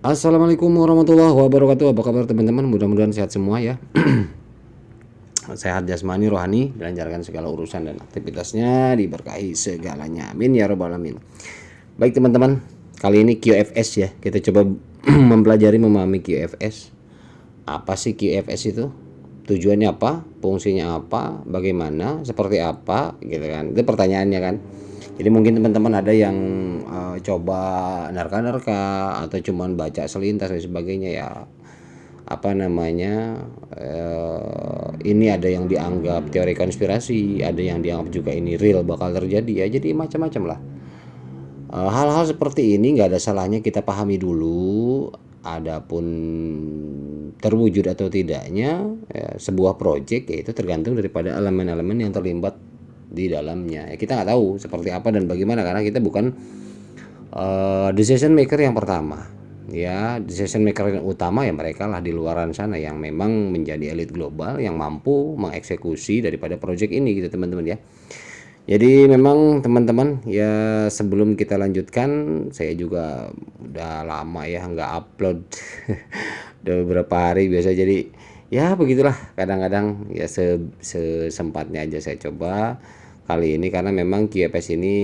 Assalamualaikum warahmatullahi wabarakatuh. Apa kabar teman-teman? Mudah-mudahan sehat semua ya. Sehat jasmani, rohani, dilancarkan segala urusan dan aktivitasnya, diberkahi segalanya. Amin ya robbal alamin. Baik teman-teman, kali ini QFS ya. Kita coba mempelajari memahami QFS. Apa sih QFS itu? Tujuannya apa? Fungsinya apa? Bagaimana? Seperti apa? Gitu kan. Itu pertanyaannya kan. Jadi mungkin teman-teman ada yang coba nerka-nerka atau cuman baca selintas dan sebagainya ya, apa namanya, ini ada yang dianggap teori konspirasi, ada yang dianggap juga ini real bakal terjadi ya, jadi macam-macam lah. Hal-hal seperti ini nggak ada salahnya kita pahami dulu. Adapun terwujud atau tidaknya ya, sebuah proyek ya itu tergantung daripada elemen-elemen yang terlibat di dalamnya. Ya, kita nggak tahu seperti apa dan bagaimana karena kita bukan decision maker yang pertama. Ya, decision maker yang utama ya mereka lah di luaran sana yang memang menjadi elit global yang mampu mengeksekusi daripada proyek ini gitu teman-teman ya. Jadi memang teman-teman ya, sebelum kita lanjutkan, saya juga udah lama ya nggak upload. Udah beberapa hari biasa, jadi ya begitulah kadang-kadang ya, sesempatnya aja saya coba kali ini karena memang QFS ini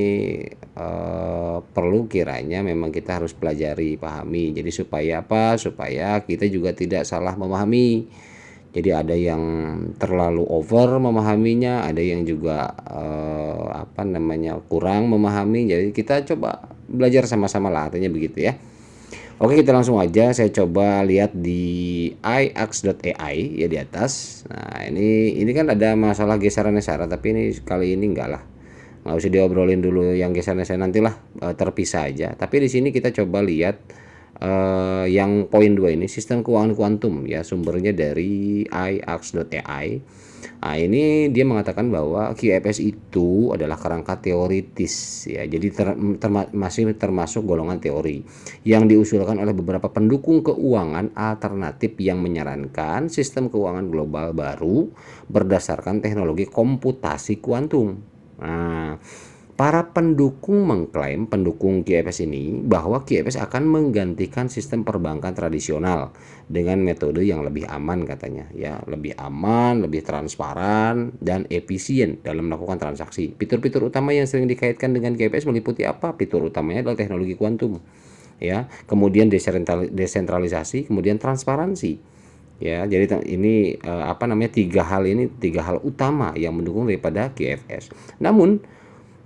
perlu kiranya memang kita harus pelajari, pahami. Jadi supaya apa? Supaya kita juga tidak salah memahami. Jadi ada yang terlalu over memahaminya, ada yang juga apa namanya kurang memahami. Jadi kita coba belajar sama-sama lah, artinya begitu ya. Oke, kita langsung aja. Saya coba lihat di iax.ai ya di atas. Nah, ini kan ada masalah geseran-geseran, tapi ini kali ini enggak lah. Nggak usah diobrolin dulu yang geseran-geseran, nantilah terpisah aja. Tapi di sini kita coba lihat yang poin 2 ini, sistem keuangan kuantum ya, sumbernya dari iax.ai. Nah, ini dia mengatakan bahwa QFS itu adalah kerangka teoritis ya. Jadi masih termasuk golongan teori yang diusulkan oleh beberapa pendukung keuangan alternatif yang menyarankan sistem keuangan global baru berdasarkan teknologi komputasi kuantum. Nah, para pendukung mengklaim, pendukung QFS ini, bahwa QFS akan menggantikan sistem perbankan tradisional dengan metode yang lebih aman katanya ya, lebih aman, lebih transparan dan efisien dalam melakukan transaksi. Fitur-fitur utama yang sering dikaitkan dengan QFS meliputi apa? Fitur utamanya adalah teknologi kuantum ya, kemudian desentralisasi, kemudian transparansi. Ya, jadi ini apa namanya, tiga hal utama yang mendukung daripada QFS. Namun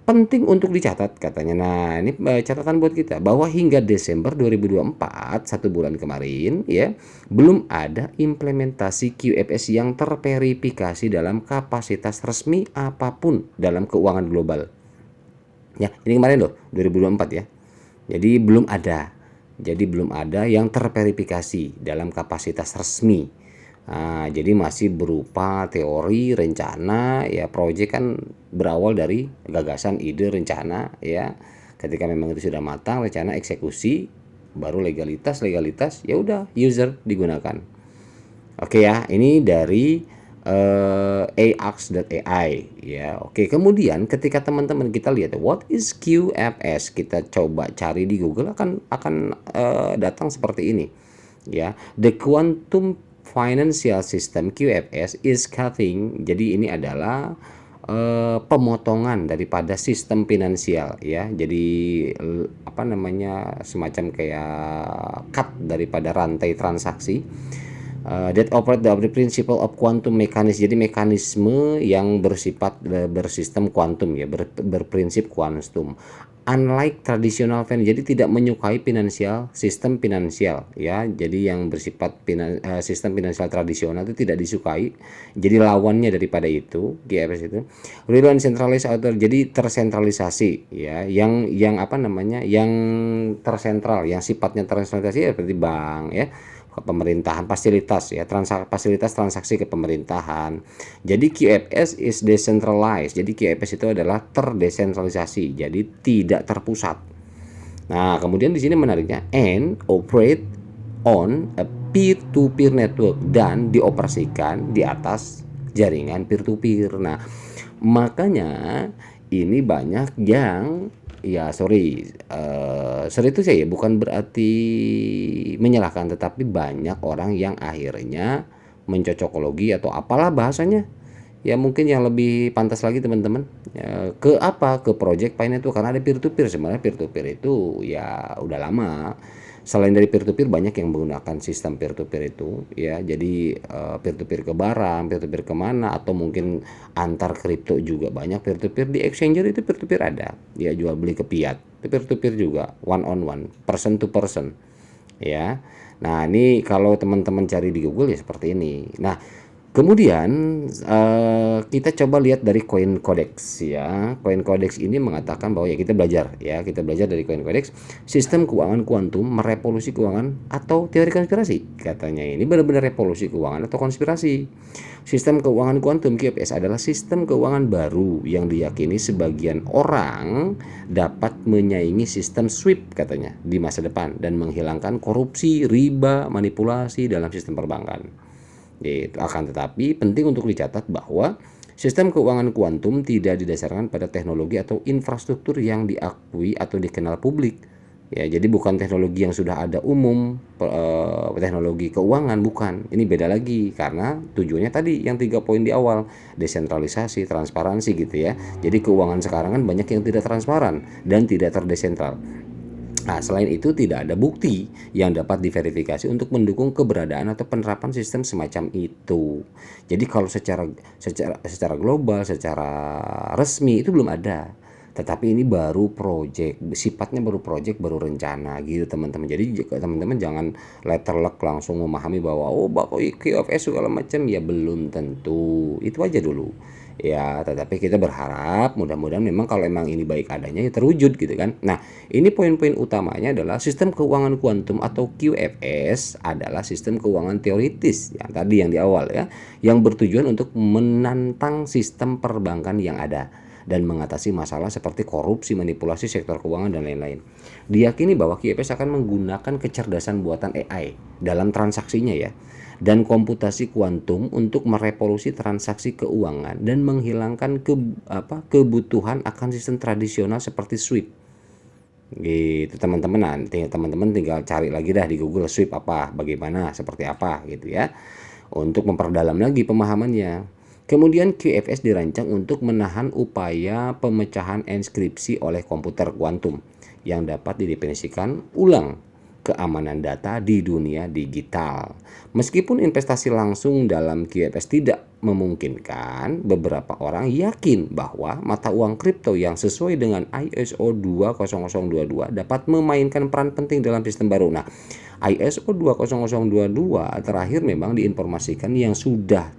penting untuk dicatat katanya. Nah, ini catatan buat kita bahwa hingga Desember 2024, 1 bulan kemarin ya, belum ada implementasi QFS yang terverifikasi dalam kapasitas resmi apapun dalam keuangan global. Ya, ini kemarin loh, 2024 ya. Jadi belum ada. Jadi belum ada yang terverifikasi dalam kapasitas resmi. Nah, jadi masih berupa teori, rencana ya. Proyek kan berawal dari gagasan, ide, rencana ya. Ketika memang itu sudah matang, rencana, eksekusi, baru legalitas ya udah user digunakan. Oke ya, ini dari iax.ai ya. Oke, kemudian ketika teman-teman kita lihat what is QFS, kita coba cari di Google akan datang seperti ini ya. The Quantum Financial System QFS is cutting. Jadi ini adalah pemotongan daripada sistem finansial ya. Jadi apa namanya, semacam kayak cut daripada rantai transaksi that operate the principle of quantum mechanics. Jadi mekanisme yang bersifat bersistem kuantum ya, berprinsip kuantum. Unlike traditional finance, jadi tidak menyukai sistem finansial ya. Jadi yang bersifat sistem finansial tradisional itu tidak disukai. Jadi lawannya daripada itu, GFS itu real and centralized author, jadi tersentralisasi ya. Yang apa namanya, yang tersentral, yang sifatnya tersentralisasi ya, seperti bank ya, ke pemerintahan, fasilitas ya, fasilitas transaksi ke pemerintahan. Jadi QFS is decentralized. Jadi QFS itu adalah terdesentralisasi, jadi tidak terpusat. Nah, kemudian di sini menariknya, and operate on a peer-to-peer network, dan dioperasikan di atas jaringan peer-to-peer. Nah, makanya ini banyak yang ya sorry, sorry itu saya bukan berarti menyalahkan, tetapi banyak orang yang akhirnya mencocokologi atau apalah bahasanya, ya mungkin yang lebih pantas lagi teman-teman, ya, ke apa, ke project Pi Network karena ada peer to peer. Sebenarnya peer to peer itu ya udah lama. Selain dari peer to peer banyak yang menggunakan sistem peer to peer itu ya. Jadi peer to peer ke barang, peer to peer kemana, atau mungkin antar kripto juga banyak peer to peer. Di exchanger itu peer to peer ada, ya jual beli ke fiat itu peer to peer juga, one on one, person to person ya. Nah ini kalau teman-teman cari di Google ya seperti ini. Nah kemudian kita coba lihat dari CoinCodex ya. CoinCodex ini mengatakan bahwa ya kita belajar dari CoinCodex, sistem keuangan kuantum merevolusi keuangan atau teori konspirasi. Katanya ini benar-benar revolusi keuangan atau konspirasi. Sistem keuangan kuantum QFS adalah sistem keuangan baru yang diyakini sebagian orang dapat menyaingi sistem SWIFT katanya di masa depan dan menghilangkan korupsi, riba, manipulasi dalam sistem perbankan. Gitu. Akan tetapi penting untuk dicatat bahwa sistem keuangan kuantum tidak didasarkan pada teknologi atau infrastruktur yang diakui atau dikenal publik. Ya, jadi bukan teknologi yang sudah ada umum, teknologi keuangan bukan. Ini beda lagi karena tujuannya tadi yang 3 poin di awal, desentralisasi, transparansi gitu ya. Jadi keuangan sekarang kan banyak yang tidak transparan dan tidak terdesentral. Nah, selain itu tidak ada bukti yang dapat diverifikasi untuk mendukung keberadaan atau penerapan sistem semacam itu. Jadi kalau secara global, secara resmi itu belum ada. Tetapi ini baru project, sifatnya baru project, baru rencana gitu teman-teman. Jadi teman-teman jangan letterlek langsung memahami bahwa oh Bapak QFS segala macam, ya belum tentu. Itu aja dulu. Ya, tetapi kita berharap mudah-mudahan memang kalau memang ini baik adanya ya terwujud gitu kan. Nah, ini poin-poin utamanya adalah sistem keuangan kuantum atau QFS adalah sistem keuangan teoritis yang tadi yang di awal ya, yang bertujuan untuk menantang sistem perbankan yang ada dan mengatasi masalah seperti korupsi, manipulasi sektor keuangan dan lain-lain. Diyakini bahwa QFS akan menggunakan kecerdasan buatan AI dalam transaksinya ya dan komputasi kuantum untuk merevolusi transaksi keuangan dan menghilangkan kebutuhan akan sistem tradisional seperti SWIFT. Gitu teman-teman, nanti teman-teman tinggal cari lagi dah di Google SWIFT apa, bagaimana, seperti apa gitu ya, untuk memperdalam lagi pemahamannya. Kemudian QFS dirancang untuk menahan upaya pemecahan enskripsi oleh komputer kuantum yang dapat didefinisikan ulang keamanan data di dunia digital. Meskipun investasi langsung dalam QFS tidak memungkinkan, beberapa orang yakin bahwa mata uang kripto yang sesuai dengan ISO 20022 dapat memainkan peran penting dalam sistem baru. Nah, ISO 20022 terakhir memang diinformasikan yang sudah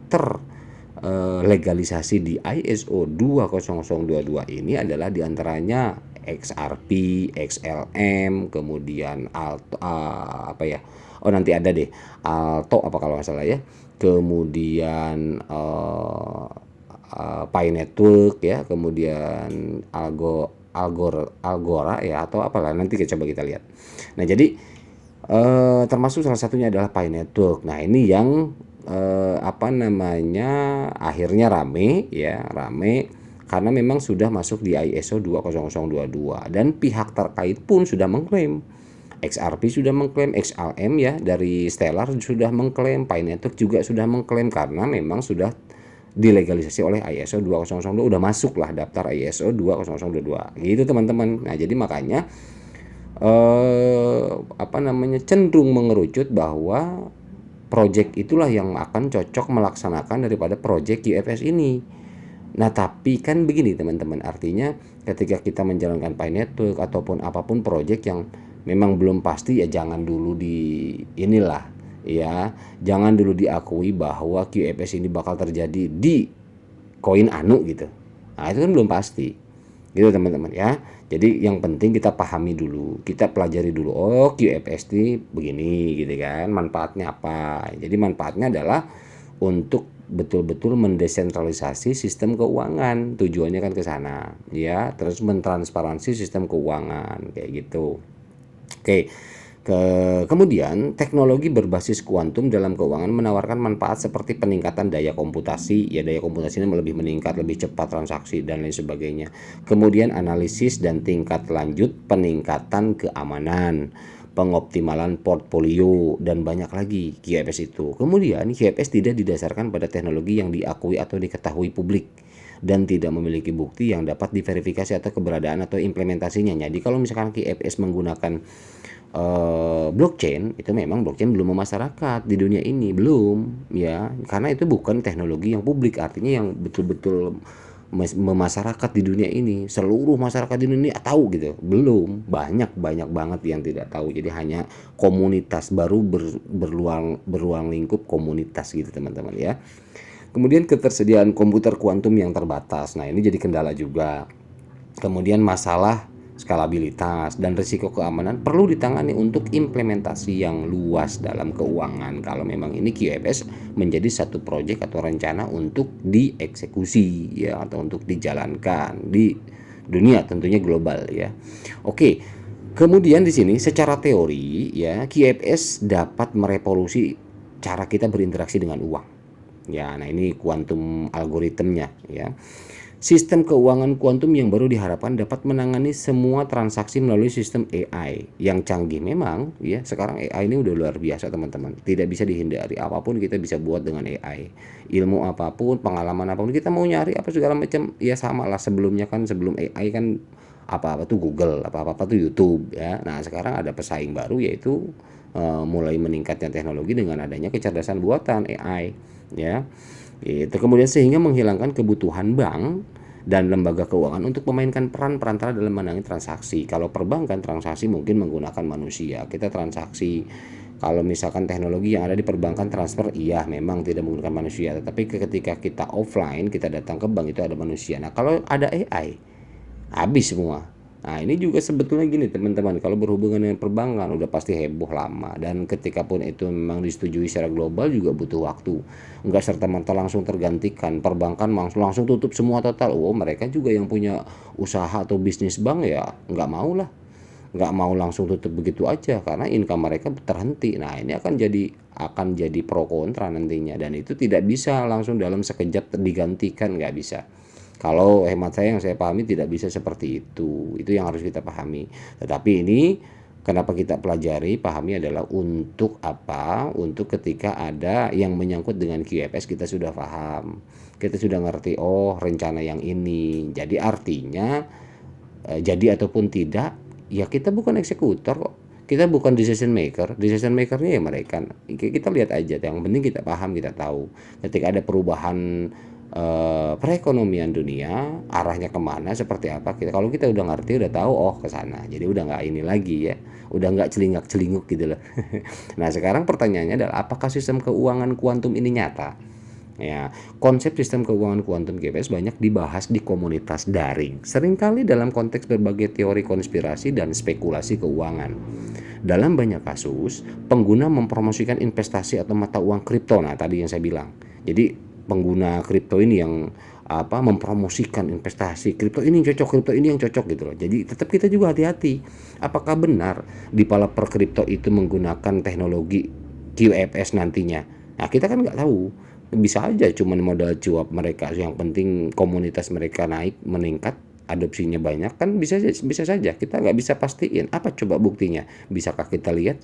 legalisasi di ISO 20022 ini adalah diantaranya XRP, XLM, kemudian Alto, nanti ada deh Alto apa kalau nggak salah ya, kemudian Pi Network ya, kemudian Algora ya atau apalah, nanti coba kita lihat. Nah jadi termasuk salah satunya adalah Pi Network. Nah ini yang akhirnya rame karena memang sudah masuk di ISO 20022 dan pihak terkait pun sudah mengklaim. XRP sudah mengklaim, XLM ya dari Stellar sudah mengklaim, Pi Network juga sudah mengklaim karena memang sudah dilegalisasi oleh ISO 20022, udah masuk lah daftar ISO 20022 gitu teman-teman. Nah jadi makanya cenderung mengerucut bahwa project itulah yang akan cocok melaksanakan daripada project QFS ini. Nah tapi kan begini teman-teman, artinya ketika kita menjalankan Pi Network ataupun apapun project yang memang belum pasti ya jangan dulu jangan dulu diakui bahwa QFS ini bakal terjadi di koin anu gitu. Nah itu kan belum pasti gitu teman-teman ya. Jadi yang penting kita pahami dulu, kita pelajari dulu, oh QFS ini begini gitu kan, manfaatnya apa. Jadi manfaatnya adalah untuk betul-betul mendesentralisasi sistem keuangan, tujuannya kan ke sana ya, terus mentransparansi sistem keuangan kayak gitu. Oke, Kemudian, teknologi berbasis kuantum dalam keuangan menawarkan manfaat seperti peningkatan daya komputasi, ya daya komputasinya lebih meningkat, lebih cepat transaksi dan lain sebagainya. Kemudian analisis dan tingkat lanjut, peningkatan keamanan, pengoptimalan portfolio dan banyak lagi QFS itu. Kemudian QFS tidak didasarkan pada teknologi yang diakui atau diketahui publik dan tidak memiliki bukti yang dapat diverifikasi atau keberadaan atau implementasinya. Jadi kalau misalkan QFS menggunakan blockchain, itu memang blockchain belum memasyarakat di dunia ini, belum ya, karena itu bukan teknologi yang publik, artinya yang betul-betul memasyarakat di dunia ini, seluruh masyarakat di dunia tahu gitu, belum, banyak banget yang tidak tahu. Jadi hanya komunitas baru, beruang lingkup komunitas gitu teman-teman ya. Kemudian ketersediaan komputer kuantum yang terbatas, nah ini jadi kendala juga. Kemudian masalah skalabilitas dan risiko keamanan perlu ditangani untuk implementasi yang luas dalam keuangan. Kalau memang ini QFS menjadi satu proyek atau rencana untuk dieksekusi ya, atau untuk dijalankan di dunia tentunya global ya. Oke. Kemudian di sini secara teori ya, QFS dapat merevolusi cara kita berinteraksi dengan uang. Ya, nah ini kuantum algoritmnya ya. Sistem keuangan kuantum yang baru diharapkan dapat menangani semua transaksi melalui sistem AI yang canggih. Memang ya, sekarang AI ini udah luar biasa teman-teman, tidak bisa dihindari, apapun kita bisa buat dengan AI. Ilmu apapun, pengalaman apapun, kita mau nyari apa segala macam ya sama lah. Sebelumnya kan, sebelum AI kan apa-apa tuh Google, apa-apa tuh YouTube ya. Nah sekarang ada pesaing baru, yaitu mulai meningkatnya teknologi dengan adanya kecerdasan buatan AI ya. Itu kemudian sehingga menghilangkan kebutuhan bank dan lembaga keuangan untuk memainkan peran perantara dalam menangani transaksi. Kalau perbankan transaksi mungkin menggunakan manusia, kita transaksi. Kalau misalkan teknologi yang ada di perbankan transfer, iya memang tidak menggunakan manusia, tetapi ketika kita offline, kita datang ke bank, itu ada manusia. Nah kalau ada AI, habis semua. Nah ini juga sebetulnya gini teman-teman, kalau berhubungan dengan perbankan udah pasti heboh lama, dan ketika pun itu memang disetujui secara global juga butuh waktu, nggak serta-merta langsung tergantikan. Perbankan langsung tutup semua total. Mereka juga yang punya usaha atau bisnis bank ya nggak mau langsung tutup begitu aja, karena income mereka terhenti. Nah ini akan jadi pro kontra nantinya, dan itu tidak bisa langsung dalam sekejap digantikan, nggak bisa. Kalau hemat saya, yang saya pahami tidak bisa seperti itu yang harus kita pahami. Tetapi ini kenapa kita pelajari, pahami adalah untuk apa? Untuk ketika ada yang menyangkut dengan QFS kita sudah paham, kita sudah ngerti, rencana yang ini. Jadi artinya jadi ataupun tidak, ya kita bukan eksekutor kok. Kita bukan decision makernya ya mereka. Kita lihat aja, yang penting kita paham, kita tahu. Ketika ada perubahan perekonomian dunia, arahnya kemana, seperti apa, kalau kita udah ngerti, udah tahu, ke sana. Jadi udah nggak ini lagi ya, udah nggak celingak-celinguk gitu loh. Nah sekarang pertanyaannya adalah, apakah sistem keuangan kuantum ini nyata? Ya, konsep sistem keuangan kuantum QFS banyak dibahas di komunitas daring, seringkali dalam konteks berbagai teori konspirasi dan spekulasi keuangan. Dalam banyak kasus, pengguna mempromosikan investasi atau mata uang kripto. Nah, tadi yang saya bilang. Jadi, pengguna kripto ini yang mempromosikan investasi kripto ini yang cocok, kripto ini yang cocok gitu loh. Jadi, tetap kita juga hati-hati. Apakah benar developer kripto itu menggunakan teknologi QFS nantinya? Nah, kita kan nggak tahu. Bisa aja cuman modal cuap mereka, yang penting komunitas mereka naik, meningkat, adopsinya banyak, kan bisa saja. Kita nggak bisa pastiin. Apa coba buktinya? Bisakah kita lihat?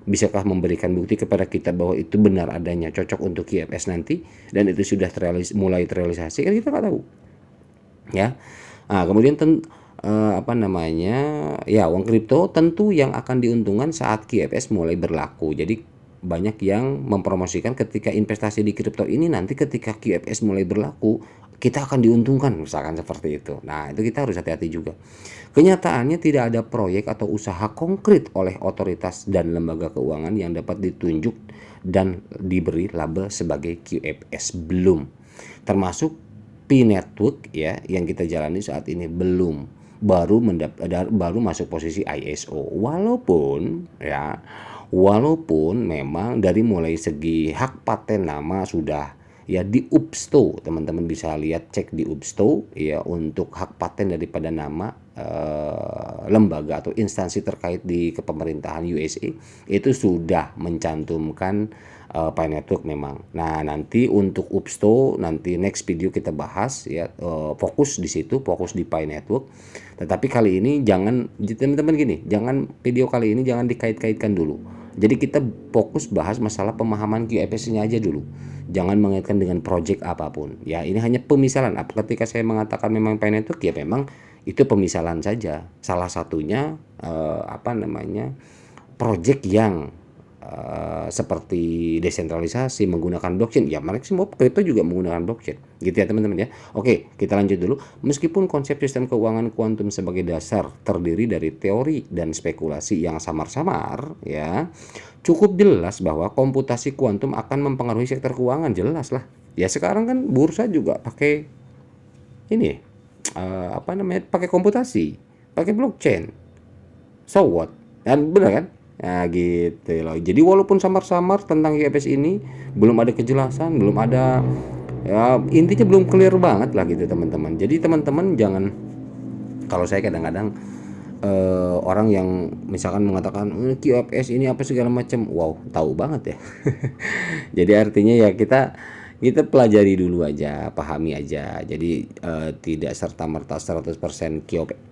Bisakah memberikan bukti kepada kita bahwa itu benar adanya, cocok untuk QFS nanti, dan itu sudah mulai terrealisasi? Kan kita nggak tahu ya. Nah kemudian uang kripto tentu yang akan diuntungkan saat QFS mulai berlaku. Jadi banyak yang mempromosikan ketika investasi di kripto ini nanti ketika QFS mulai berlaku, kita akan diuntungkan, misalkan seperti itu. Nah itu kita harus hati-hati juga. Kenyataannya tidak ada proyek atau usaha konkret oleh otoritas dan lembaga keuangan yang dapat ditunjuk dan diberi label sebagai QFS, belum. Termasuk P-Network ya, yang kita jalani saat ini belum, baru masuk posisi ISO. Walaupun memang dari mulai segi hak paten nama sudah ya di UPSTO. Teman-teman bisa lihat, cek di UPSTO ya, untuk hak paten daripada nama lembaga atau instansi terkait di kepemerintahan USA itu sudah mencantumkan Pi Network memang. Nah, nanti untuk UPSTO nanti next video kita bahas ya, fokus di situ, fokus di Pi Network. Tetapi kali ini jangan, teman-teman gini, jangan video kali ini jangan dikait-kaitkan dulu. Jadi kita fokus bahas masalah pemahaman QFS-nya aja dulu. Jangan mengaitkan dengan project apapun. Ya, ini hanya pemisalan. Ketika saya mengatakan memang Pi Network, ya memang itu pemisalan saja. Salah satunya project yang seperti desentralisasi menggunakan blockchain. Ya, mereka semua kripto juga menggunakan blockchain. Gitu ya teman-teman ya. Oke, kita lanjut dulu. Meskipun konsep sistem keuangan kuantum sebagai dasar terdiri dari teori dan spekulasi yang samar-samar ya, cukup jelas bahwa komputasi kuantum akan mempengaruhi sektor keuangan, jelas lah. Ya sekarang kan bursa juga pakai ini pakai komputasi, pakai blockchain. So what? Dan benar kan? Nah gitu loh. Jadi walaupun samar-samar tentang IPS ini, belum ada kejelasan, belum ada, ya intinya belum clear banget lah gitu teman-teman. Jadi teman-teman jangan, kalau saya kadang-kadang orang yang misalkan mengatakan QFS ini apa segala macam, wow tahu banget ya. Jadi artinya ya kita pelajari dulu aja, pahami aja. Jadi tidak serta-merta 100%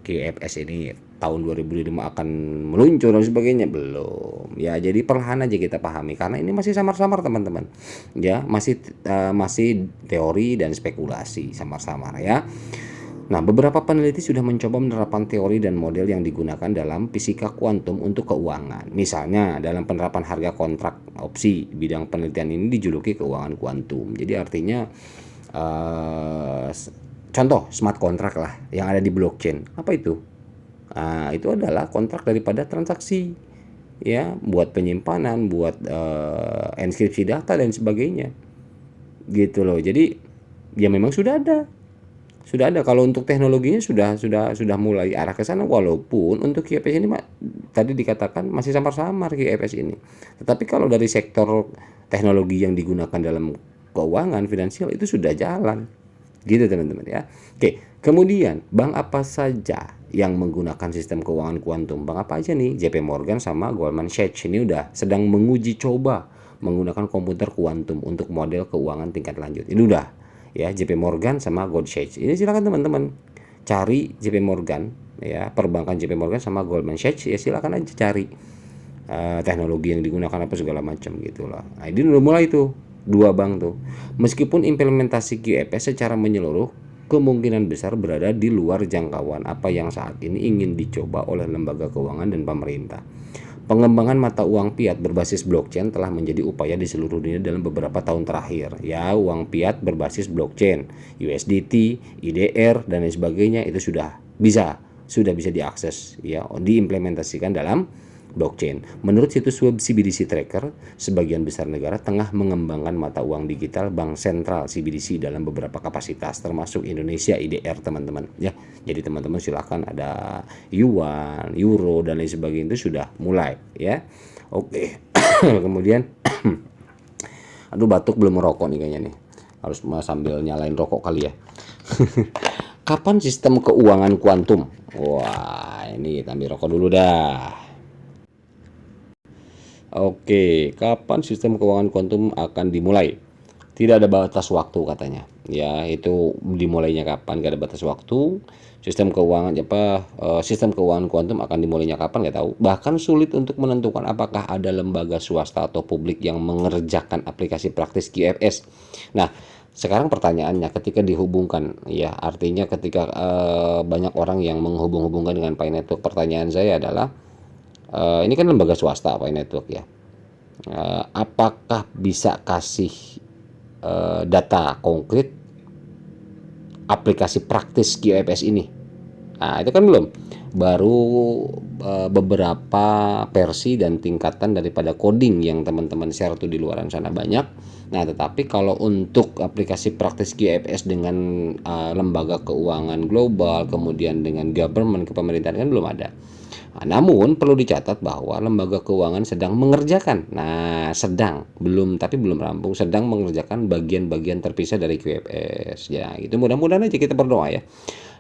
QFS ini tahun 2005 akan meluncur dan sebagainya, belum. Ya jadi perlahan aja kita pahami karena ini masih samar-samar teman-teman. Ya, masih teori dan spekulasi samar-samar ya. Nah, beberapa peneliti sudah mencoba menerapkan teori dan model yang digunakan dalam fisika kuantum untuk keuangan. Misalnya, dalam penerapan harga kontrak opsi, bidang penelitian ini dijuluki keuangan kuantum. Jadi artinya, contoh smart contract lah yang ada di blockchain. Apa itu? Itu adalah kontrak daripada transaksi, ya, buat penyimpanan, buat enskripsi data dan sebagainya. Gitu loh. Jadi, ya memang sudah ada. Kalau untuk teknologinya sudah mulai arah ke sana, walaupun untuk QFS ini tadi dikatakan masih samar-samar QFS ini. Tetapi kalau dari sektor teknologi yang digunakan dalam keuangan finansial itu sudah jalan. Gitu teman-teman ya. Oke, kemudian bank apa saja yang menggunakan sistem keuangan kuantum? Bank apa aja nih? JP Morgan sama Goldman Sachs ini udah sedang menguji coba menggunakan komputer kuantum untuk model keuangan tingkat lanjut. Ini udah ya, JP Morgan sama Goldman Sachs. Ini silakan teman-teman cari JP Morgan ya, perbankan JP Morgan sama Goldman Sachs ya, silakan aja cari teknologi yang digunakan apa segala macam gitu lah. Nah, ini udah mulai tuh dua bank tuh. Meskipun implementasi QFS secara menyeluruh kemungkinan besar berada di luar jangkauan apa yang saat ini ingin dicoba oleh lembaga keuangan dan pemerintah. Pengembangan mata uang fiat berbasis blockchain telah menjadi upaya di seluruh dunia dalam beberapa tahun terakhir. Ya, uang fiat berbasis blockchain, USDT, IDR dan lain sebagainya itu sudah bisa diakses ya, diimplementasikan dalam blockchain. Menurut situs web CBDC Tracker, sebagian besar negara tengah mengembangkan mata uang digital bank sentral CBDC dalam beberapa kapasitas, termasuk Indonesia IDR teman-teman ya. Jadi teman-teman silahkan, ada yuan, euro dan lain sebagainya itu sudah mulai ya. Oke. Kemudian aduh batuk, belum merokok nih kayaknya nih. Harus sambil nyalain rokok kali ya. Kapan sistem keuangan kuantum? Wah, ini ambil rokok dulu dah. Oke, kapan sistem keuangan kuantum akan dimulai? Tidak ada batas waktu katanya. Ya, itu dimulainya kapan, gak ada batas waktu. Sistem keuangan kuantum akan dimulainya kapan nggak tahu. Bahkan sulit untuk menentukan apakah ada lembaga swasta atau publik yang mengerjakan aplikasi praktis QFS. Nah, sekarang pertanyaannya ketika dihubungkan ya, artinya ketika banyak orang yang menghubung-hubungkan dengan Pi Network, pertanyaan saya adalah ini kan lembaga swasta Pi Network ya, apakah bisa kasih data konkret aplikasi praktis QFS ini? Nah itu kan belum, baru beberapa versi dan tingkatan daripada coding yang teman-teman share tuh di luaran sana banyak. Nah tetapi kalau untuk aplikasi praktis QFS dengan lembaga keuangan global, kemudian dengan government, kepemerintahan kan belum ada. Namun perlu dicatat bahwa lembaga keuangan sedang mengerjakan, sedang, belum rampung, sedang mengerjakan bagian-bagian terpisah dari QFS. Ya, itu mudah-mudahan aja kita berdoa ya.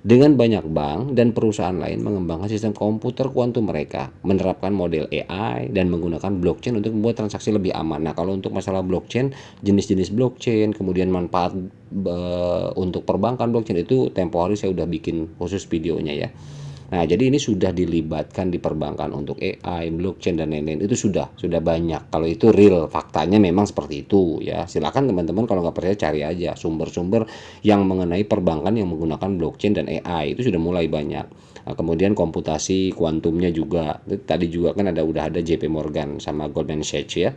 Dengan banyak bank dan perusahaan lain mengembangkan sistem komputer kuantum mereka, menerapkan model AI dan menggunakan blockchain untuk membuat transaksi lebih aman. Nah, kalau untuk masalah blockchain, jenis-jenis blockchain, kemudian manfaat untuk perbankan blockchain itu tempo hari saya udah bikin khusus videonya ya. Nah, jadi ini sudah dilibatkan di perbankan untuk AI, blockchain dan lain-lain. Itu sudah banyak. Kalau itu real, faktanya memang seperti itu ya. Silakan teman-teman kalau nggak percaya cari aja sumber-sumber yang mengenai perbankan yang menggunakan blockchain dan AI. Itu sudah mulai banyak. Nah, kemudian komputasi kuantumnya juga. Tadi juga kan udah ada JP Morgan sama Goldman Sachs ya.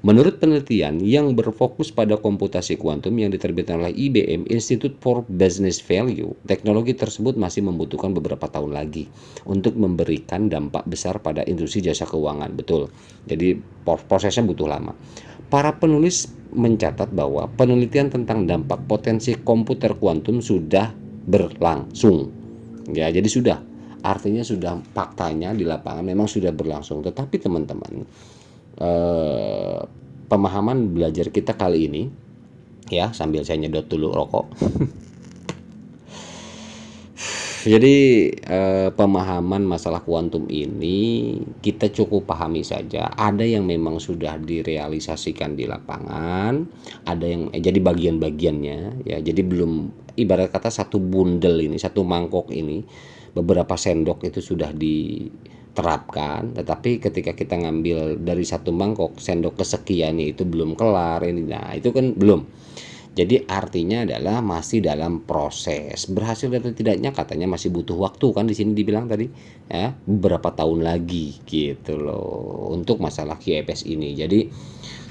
Menurut penelitian yang berfokus pada komputasi kuantum yang diterbitkan oleh IBM Institute for Business Value, teknologi tersebut masih membutuhkan beberapa tahun lagi untuk memberikan dampak besar pada industri jasa keuangan. Betul. Jadi prosesnya butuh lama. Para penulis mencatat bahwa penelitian tentang dampak potensi komputer kuantum sudah berlangsung. Ya, jadi sudah. Artinya sudah, faktanya di lapangan memang sudah berlangsung. Tetapi teman-teman, pemahaman belajar kita kali ini ya, sambil saya nyedot dulu rokok. Jadi pemahaman masalah kuantum ini kita cukup pahami saja. Ada yang memang sudah direalisasikan di lapangan, ada yang jadi bagian-bagiannya ya. Jadi belum, ibarat kata satu bundel ini, satu mangkok ini, beberapa sendok itu sudah diterapkan, tetapi ketika kita ngambil dari satu mangkok, sendok kesekiannya itu belum kelar ini. Nah, itu kan belum. Jadi artinya adalah masih dalam proses. Berhasil atau tidaknya katanya masih butuh waktu, kan di sini dibilang tadi ya, beberapa tahun lagi gitu loh untuk masalah QFS ini. Jadi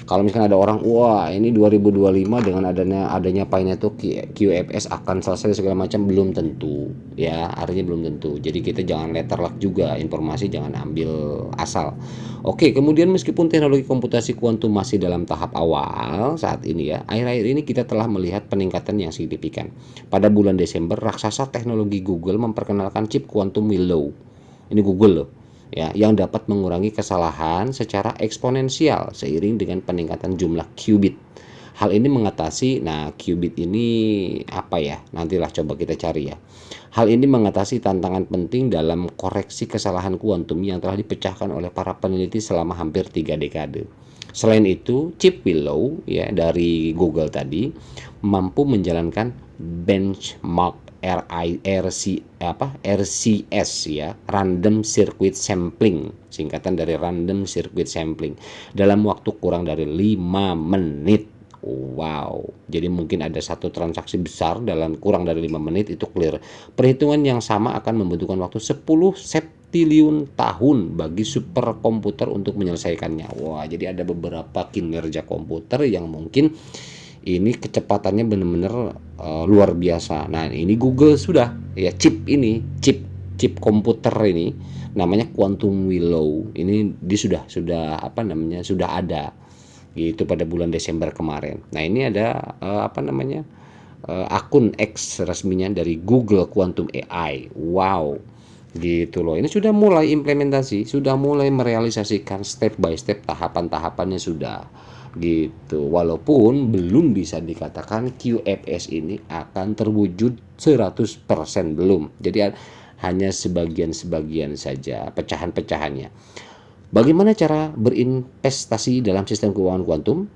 kalau misalkan ada orang, wah ini 2025 dengan adanya Pineto QFS akan selesai segala macam, belum tentu ya, artinya belum tentu. Jadi kita jangan letterlock juga, informasi jangan ambil asal. Oke, kemudian meskipun teknologi komputasi kuantum masih dalam tahap awal saat ini ya, akhir-akhir ini kita telah melihat peningkatan yang signifikan. Pada bulan Desember, raksasa teknologi Google memperkenalkan chip Quantum Willow. Ini Google loh ya, yang dapat mengurangi kesalahan secara eksponensial seiring dengan peningkatan jumlah qubit. Hal ini mengatasi, qubit ini apa ya? Nantilah coba kita cari ya. Hal ini mengatasi tantangan penting dalam koreksi kesalahan kuantum yang telah dipecahkan oleh para peneliti selama hampir 3 dekade. Selain itu, chip Willow ya dari Google tadi mampu menjalankan benchmark RCS ya, Random Circuit Sampling, singkatan dari Random Circuit Sampling, dalam waktu kurang dari 5 menit. Wow, jadi mungkin ada satu transaksi besar dalam kurang dari 5 menit itu clear. Perhitungan yang sama akan membutuhkan waktu 10 septiliun tahun bagi superkomputer untuk menyelesaikannya. Wah, jadi ada beberapa kinerja komputer yang mungkin ini kecepatannya benar-benar luar biasa. Nah, ini Google sudah ya, chip komputer ini namanya Quantum Willow. Ini dia sudah ada gitu pada bulan Desember kemarin. Nah, ini ada akun X resminya dari Google Quantum AI. Wow, gitu loh. Ini sudah mulai implementasi, sudah mulai merealisasikan step by step, tahapan-tahapannya sudah gitu. Walaupun belum bisa dikatakan QFS ini akan terwujud 100%, belum. Jadi hanya sebagian-sebagian saja pecahan-pecahannya. Bagaimana cara berinvestasi dalam sistem keuangan kuantum?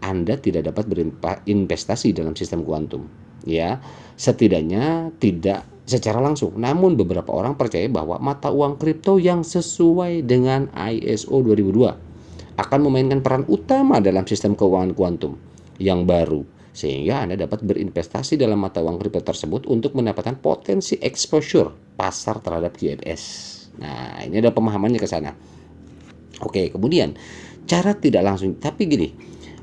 Anda tidak dapat berinvestasi dalam sistem kuantum ya, setidaknya tidak secara langsung. Namun beberapa orang percaya bahwa mata uang kripto yang sesuai dengan ISO 2002 akan memainkan peran utama dalam sistem keuangan kuantum yang baru, sehingga Anda dapat berinvestasi dalam mata uang kripto tersebut untuk mendapatkan potensi exposure pasar terhadap QFS. Nah, ini ada pemahamannya ke sana. Oke, kemudian cara tidak langsung, tapi gini,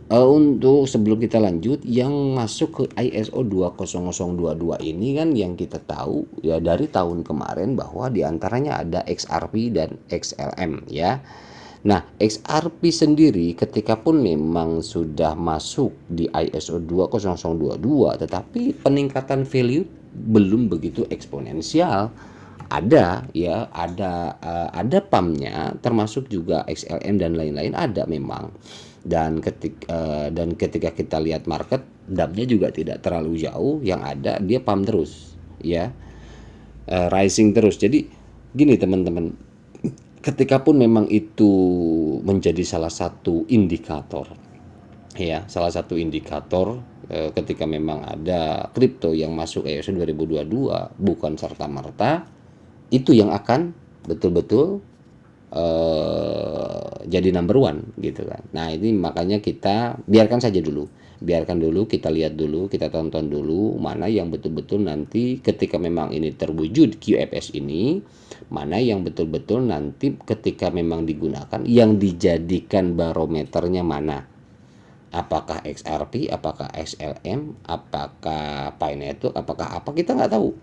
untuk sebelum kita lanjut, yang masuk ke ISO 20022 ini kan yang kita tahu ya dari tahun kemarin bahwa diantaranya ada XRP dan XLM ya. Nah, XRP sendiri ketika pun memang sudah masuk di ISO 20022, tetapi peningkatan value belum begitu eksponensial. Ada ya, ada PAM-nya, termasuk juga XLM dan lain-lain ada memang. Dan ketika kita lihat market, DAM-nya juga tidak terlalu jauh, yang ada dia PAM terus ya, rising terus. Jadi gini teman-teman, ketika pun memang itu menjadi salah satu indikator ya, salah satu indikator ketika memang ada kripto yang masuk EOS 2022, bukan serta-merta itu yang akan betul-betul jadi number one gitu kan. Nah ini makanya kita biarkan saja dulu, biarkan dulu, kita lihat dulu, kita tonton dulu mana yang betul-betul nanti ketika memang ini terwujud QFS ini, mana yang betul-betul nanti ketika memang digunakan yang dijadikan barometernya mana, apakah XRP, apakah XLM, apakah Pi Network, apakah apa, kita nggak tahu.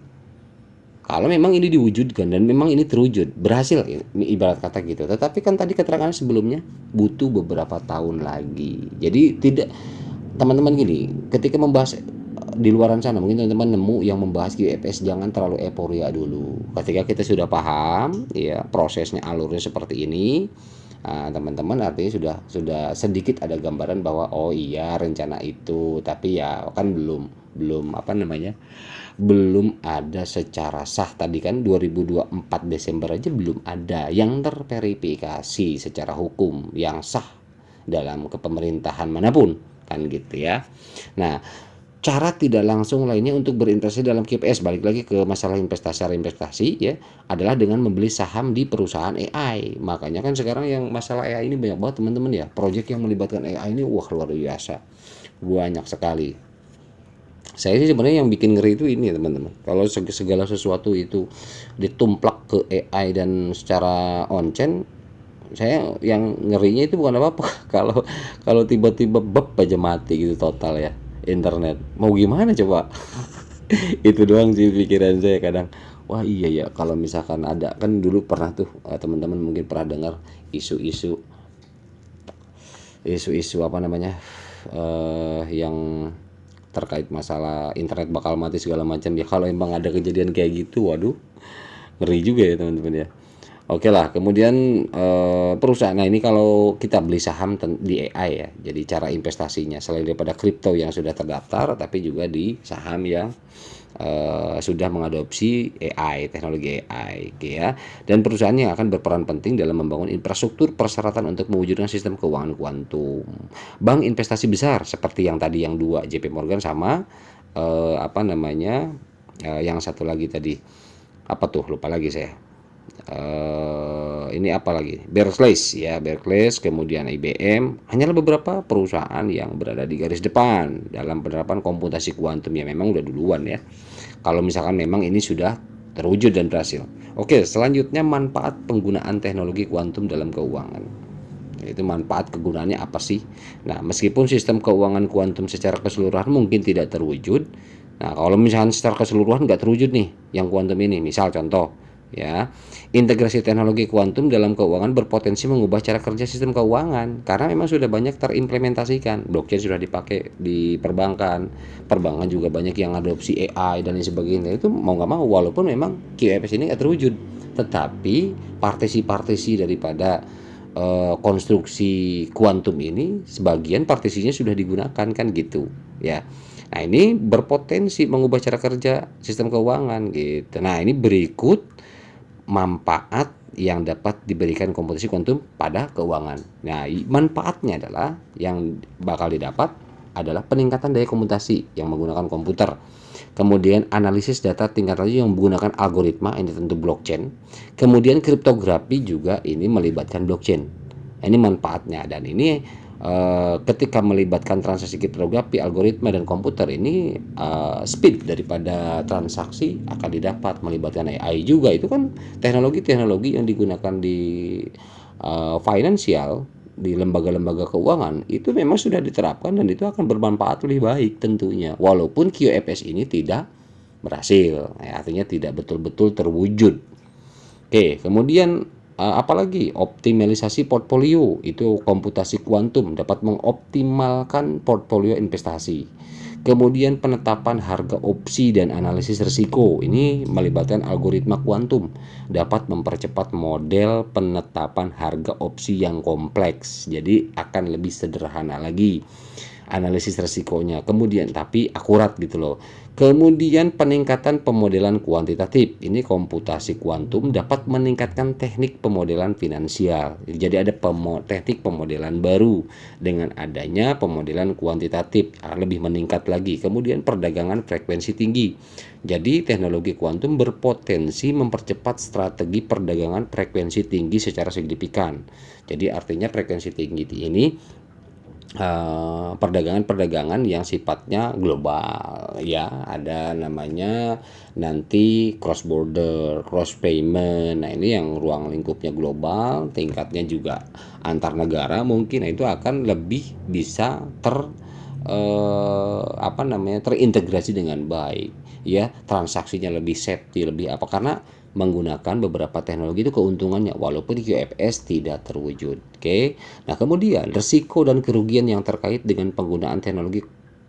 Kalau memang ini diwujudkan dan memang ini terwujud, berhasil, ibarat kata gitu. Tetapi kan tadi keterangan sebelumnya butuh beberapa tahun lagi. Jadi tidak, teman-teman gini, ketika membahas di luaran sana, mungkin teman-teman nemu yang membahas QFS, jangan terlalu euforia dulu. Ketika kita sudah paham ya prosesnya, alurnya seperti ini, teman-teman artinya sudah sedikit ada gambaran bahwa oh iya rencana itu, tapi ya kan belum apa namanya, belum ada secara sah. Tadi kan 2024 Desember aja belum ada yang terverifikasi secara hukum yang sah dalam kepemerintahan manapun kan gitu ya. Nah, cara tidak langsung lainnya untuk berinvestasi dalam QFS, balik lagi ke masalah investasi ya, adalah dengan membeli saham di perusahaan AI. Makanya kan sekarang yang masalah AI ini banyak banget teman-teman ya, proyek yang melibatkan AI ini wah luar biasa, banyak sekali. Saya sih sebenarnya yang bikin ngeri itu ini ya teman-teman, kalau segala sesuatu itu ditumplak ke AI dan secara on-chain, saya yang ngerinya itu bukan apa-apa kalau kalau tiba-tiba beb aja mati gitu total ya internet, mau gimana coba. Itu doang sih pikiran saya kadang, wah iya ya kalau misalkan ada, kan dulu pernah tuh teman-teman mungkin pernah dengar isu-isu apa namanya, yang terkait masalah internet bakal mati segala macam ya. Kalau emang ada kejadian kayak gitu, waduh ngeri juga ya teman-teman ya. Oke lah, kemudian perusahaan, nah ini kalau kita beli saham di AI ya, jadi cara investasinya selain daripada kripto yang sudah terdaftar, tapi juga di saham yang sudah mengadopsi AI, teknologi AI, gitu ya. Dan perusahaan yang akan berperan penting dalam membangun infrastruktur persyaratan untuk mewujudkan sistem keuangan kuantum. Bank investasi besar seperti yang tadi yang dua JP Morgan sama apa namanya, yang satu lagi tadi apa tuh, lupa lagi saya. Ini apa lagi, Barclays ya, Barclays, kemudian IBM, hanyalah beberapa perusahaan yang berada di garis depan dalam penerapan komputasi kuantum ya, memang udah duluan ya kalau misalkan memang ini sudah terwujud dan berhasil. Oke, selanjutnya manfaat penggunaan teknologi kuantum dalam keuangan. Itu manfaat kegunaannya apa sih? Nah, meskipun sistem keuangan kuantum secara keseluruhan mungkin tidak terwujud, nah kalau misalkan secara keseluruhan nggak terwujud nih yang kuantum ini, misal contoh ya, integrasi teknologi kuantum dalam keuangan berpotensi mengubah cara kerja sistem keuangan karena memang sudah banyak terimplementasikan. Blockchain sudah dipakai di perbankan, perbankan juga banyak yang adopsi AI dan lain sebagainya. Itu mau nggak mau, walaupun memang QFS ini nggak terwujud, tetapi partisi-partisi daripada konstruksi kuantum ini, sebagian partisinya sudah digunakan kan gitu ya. Nah ini berpotensi mengubah cara kerja sistem keuangan gitu. Nah ini berikut manfaat yang dapat diberikan komputasi kuantum pada keuangan. Nah, manfaatnya adalah yang bakal didapat adalah peningkatan daya komputasi yang menggunakan komputer. Kemudian analisis data tingkat lanjut yang menggunakan algoritma, ini tentu blockchain. Kemudian kriptografi juga ini melibatkan blockchain. Ini manfaatnya, dan ini ketika melibatkan transaksi kriptografi, algoritma dan komputer ini, speed daripada transaksi akan didapat, melibatkan AI juga. Itu kan teknologi-teknologi yang digunakan di finansial, di lembaga-lembaga keuangan itu memang sudah diterapkan dan itu akan bermanfaat lebih baik tentunya, walaupun QFS ini tidak berhasil ya, artinya tidak betul-betul terwujud. Oke, kemudian apalagi optimalisasi portfolio, itu komputasi kuantum dapat mengoptimalkan portfolio investasi. Kemudian penetapan harga opsi dan analisis risiko. Ini melibatkan algoritma kuantum, dapat mempercepat model penetapan harga opsi yang kompleks. Jadi akan lebih sederhana lagi analisis resikonya, kemudian tapi akurat gitu loh. Kemudian peningkatan pemodelan kuantitatif. Ini komputasi kuantum dapat meningkatkan teknik pemodelan finansial. Jadi ada teknik pemodelan baru dengan adanya pemodelan kuantitatif lebih meningkat lagi. Kemudian perdagangan frekuensi tinggi. Jadi teknologi kuantum berpotensi mempercepat strategi perdagangan frekuensi tinggi secara signifikan. Jadi artinya frekuensi tinggi ini perdagangan-perdagangan yang sifatnya global, ya, ada namanya nanti cross border, cross payment. Nah, ini yang ruang lingkupnya global, tingkatnya juga antar negara mungkin. Nah, itu akan lebih bisa terintegrasi dengan baik, ya, transaksinya lebih safety, lebih apa, karena menggunakan beberapa teknologi itu keuntungannya walaupun QFS tidak terwujud. Oke. Nah, kemudian risiko dan kerugian yang terkait dengan penggunaan teknologi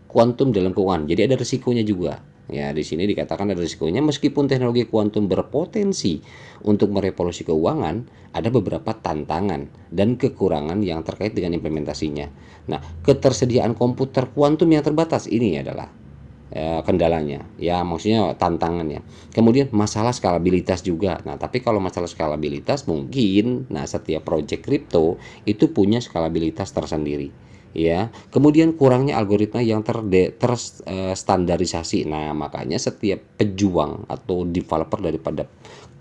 kuantum dalam keuangan. Jadi ada risikonya juga. Ya, di sini dikatakan ada risikonya meskipun teknologi kuantum berpotensi untuk merevolusi keuangan, ada beberapa tantangan dan kekurangan yang terkait dengan implementasinya. Nah, ketersediaan komputer kuantum yang terbatas ini adalah kendalanya, ya, maksudnya tantangannya. Kemudian masalah skalabilitas juga. Nah, tapi kalau masalah skalabilitas mungkin, nah, setiap project kripto itu punya skalabilitas tersendiri, ya. Kemudian kurangnya algoritma yang terstandarisasi. Nah, makanya setiap pejuang atau developer daripada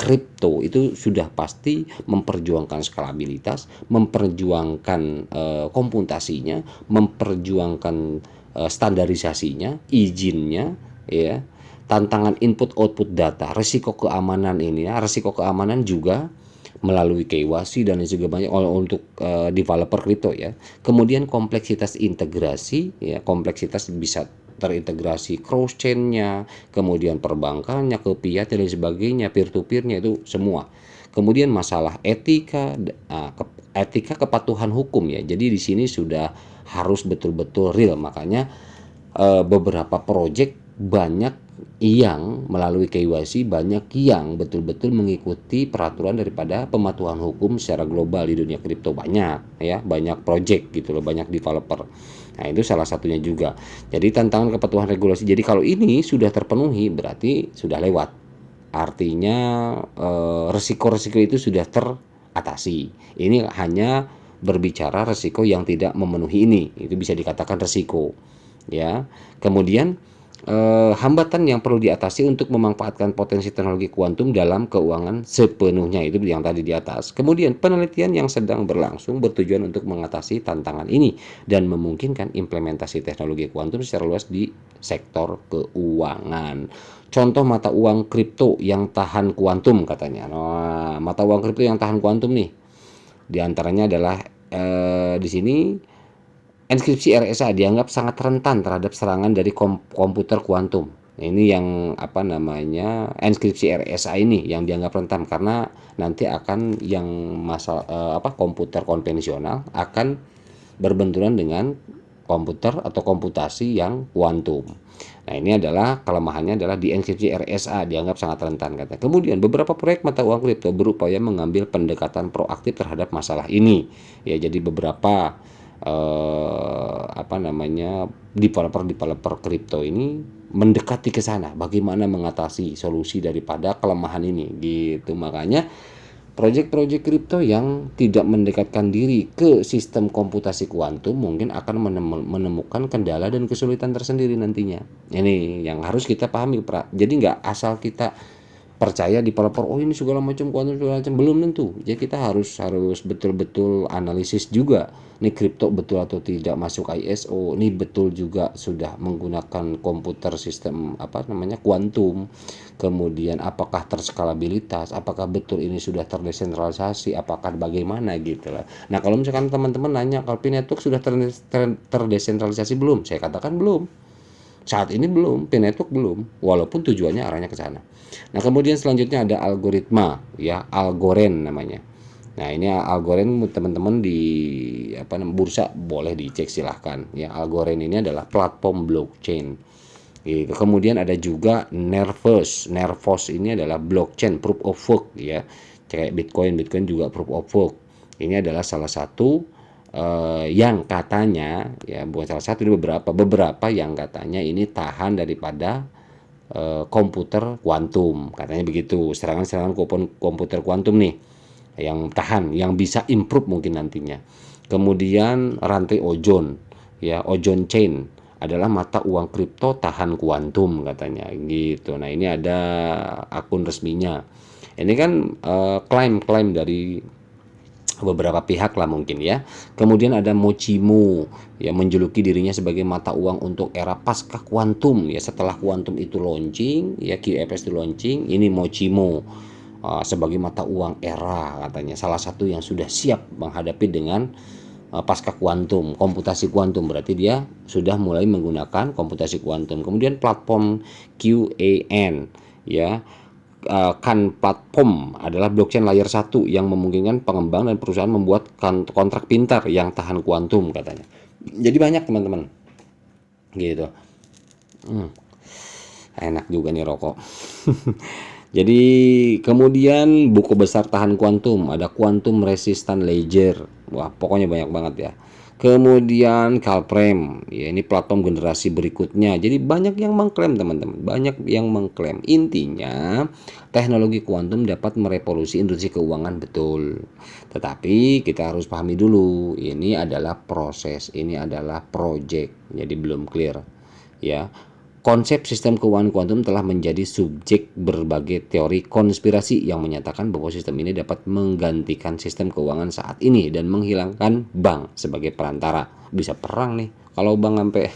kripto itu sudah pasti memperjuangkan skalabilitas, memperjuangkan komputasinya, memperjuangkan standarisasinya, izinnya, ya, tantangan input output data, resiko keamanan ini, ya, resiko keamanan juga melalui KYC dan juga banyak untuk developer kripto, ya. Kemudian kompleksitas integrasi, ya, kompleksitas bisa terintegrasi cross chain-nya, kemudian perbankannya, ke fiat dan sebagainya, peer to peer-nya itu semua. Kemudian masalah etika kepatuhan hukum, ya. Jadi di sini sudah harus betul-betul real. Makanya beberapa proyek banyak yang melalui KYC, banyak yang betul-betul mengikuti peraturan daripada pematuhan hukum secara global di dunia kripto, banyak, ya, banyak proyek gitu loh, banyak developer. Nah, itu salah satunya juga. Jadi tantangan kepatuhan regulasi. Jadi kalau ini sudah terpenuhi berarti sudah lewat. Artinya resiko-resiko itu sudah teratasi. Ini hanya berbicara resiko yang tidak memenuhi ini, itu bisa dikatakan resiko, ya. Kemudian hambatan yang perlu diatasi untuk memanfaatkan potensi teknologi kuantum dalam keuangan sepenuhnya, itu yang tadi di atas. Kemudian penelitian yang sedang berlangsung bertujuan untuk mengatasi tantangan ini dan memungkinkan implementasi teknologi kuantum secara luas di sektor keuangan. Contoh mata uang kripto yang tahan kuantum katanya. Nah, mata uang kripto yang tahan kuantum nih, di antaranya adalah di sini Inskripsi RSA dianggap sangat rentan terhadap serangan dari komputer kuantum. Ini yang inskripsi RSA ini yang dianggap rentan karena nanti akan yang komputer konvensional akan berbenturan dengan komputer atau komputasi yang kuantum. Nah, ini adalah kelemahannya adalah di inskripsi RSA dianggap sangat rentan kata. Kemudian beberapa proyek mata uang kripto berupaya mengambil pendekatan proaktif terhadap masalah ini. Ya, jadi beberapa developer kripto ini mendekati ke sana, bagaimana mengatasi solusi daripada kelemahan ini gitu. Makanya proyek-proyek kripto yang tidak mendekatkan diri ke sistem komputasi kuantum mungkin akan menemukan kendala dan kesulitan tersendiri nantinya. Ini yang harus kita pahami, jadi nggak asal kita percaya developer ini segala macam kuantum segala macam, belum tentu. Jadi kita harus betul-betul analisis juga, ini kripto betul atau tidak masuk ISO, ini betul juga sudah menggunakan komputer sistem kuantum, kemudian apakah terskalabilitas, apakah betul ini sudah terdesentralisasi, apakah bagaimana gitu lah. Nah, kalau misalkan teman-teman nanya Alpi Network sudah terdesentralisasi belum, saya katakan belum. Saat ini belum, P-Network belum, walaupun tujuannya arahnya ke sana. Nah, kemudian selanjutnya ada algoritma, ya, Algorand namanya. Nah, ini Algorand teman-teman di bursa boleh dicek silahkan. Ya, Algorand ini adalah platform blockchain Gitu. Kemudian ada juga Nervos. Nervos ini adalah blockchain proof of work ya. Kayak Bitcoin, Bitcoin juga proof of work. Ini adalah salah satu yang katanya ya, bukan salah satu, beberapa yang katanya ini tahan daripada komputer kuantum, katanya begitu. Serangan-serangan komputer kuantum nih yang tahan, yang bisa improve mungkin nantinya. Kemudian rantai ozon ya, ozon chain adalah mata uang kripto tahan kuantum katanya gitu. Nah, ini ada akun resminya. Ini kan klaim-klaim dari beberapa pihak lah mungkin ya. Kemudian ada Mochimo yang menjuluki dirinya sebagai mata uang untuk era pasca kuantum ya, setelah kuantum itu launching ya, QFS itu launching, ini Mochimo sebagai mata uang era katanya, salah satu yang sudah siap menghadapi dengan pasca kuantum, komputasi kuantum, berarti dia sudah mulai menggunakan komputasi kuantum. Kemudian platform QAN ya, kan platform adalah blockchain layer 1 yang memungkinkan pengembang dan perusahaan membuat kontrak pintar yang tahan kuantum katanya. Jadi banyak teman-teman gitu. Enak juga nih rokok. Jadi kemudian buku besar tahan kuantum, ada Quantum Resistant Ledger. Wah, pokoknya banyak banget ya. Kemudian Calprem, ya ini platform generasi berikutnya. Jadi banyak yang mengklaim teman-teman, banyak yang mengklaim. Intinya teknologi kuantum dapat merevolusi industri keuangan, betul. Tetapi kita harus pahami dulu, ini adalah proses, ini adalah project. Jadi belum clear ya. Konsep sistem keuangan kuantum telah menjadi subjek berbagai teori konspirasi yang menyatakan bahwa sistem ini dapat menggantikan sistem keuangan saat ini dan menghilangkan bank sebagai perantara. Bisa perang nih kalau bank sampai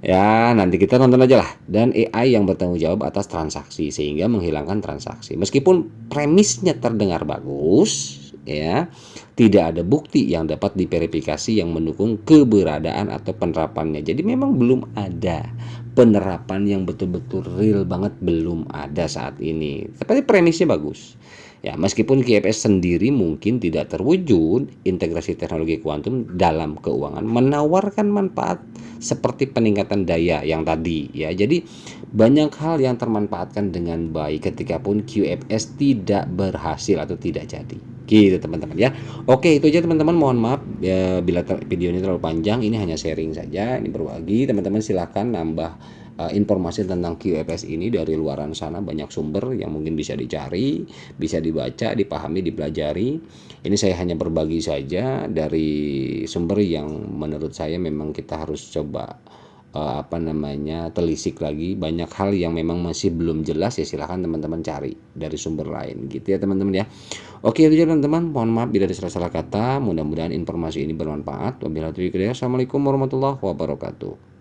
ya, nanti kita nonton aja lah. Dan AI yang bertanggung jawab atas transaksi sehingga menghilangkan transaksi. Meskipun premisnya terdengar bagus, ya, tidak ada bukti yang dapat diverifikasi yang mendukung keberadaan atau penerapannya. Jadi memang belum ada penerapan yang betul-betul real banget, belum ada saat ini. Tapi premisnya bagus. Ya, meskipun QFS sendiri mungkin tidak terwujud, integrasi teknologi kuantum dalam keuangan menawarkan manfaat seperti peningkatan daya yang tadi ya. Jadi banyak hal yang termanfaatkan dengan baik ketika pun QFS tidak berhasil atau tidak jadi. Gitu teman-teman ya. Oke, itu aja teman-teman. Mohon maaf ya bila video ini terlalu panjang. Ini hanya sharing saja, ini berbagi. Teman-teman silahkan nambah informasi tentang QFS ini dari luaran sana, banyak sumber yang mungkin bisa dicari, bisa dibaca, dipahami, dipelajari. Ini saya hanya berbagi saja dari sumber yang menurut saya memang kita harus coba telisik lagi. Banyak hal yang memang masih belum jelas ya, silahkan teman-teman cari dari sumber lain gitu ya teman-teman ya. Oke, itu aja teman-teman. Mohon maaf bila ada salah-salah kata. Mudah-mudahan informasi ini bermanfaat. Wabillahi taufiq. Assalamualaikum warahmatullahi wabarakatuh.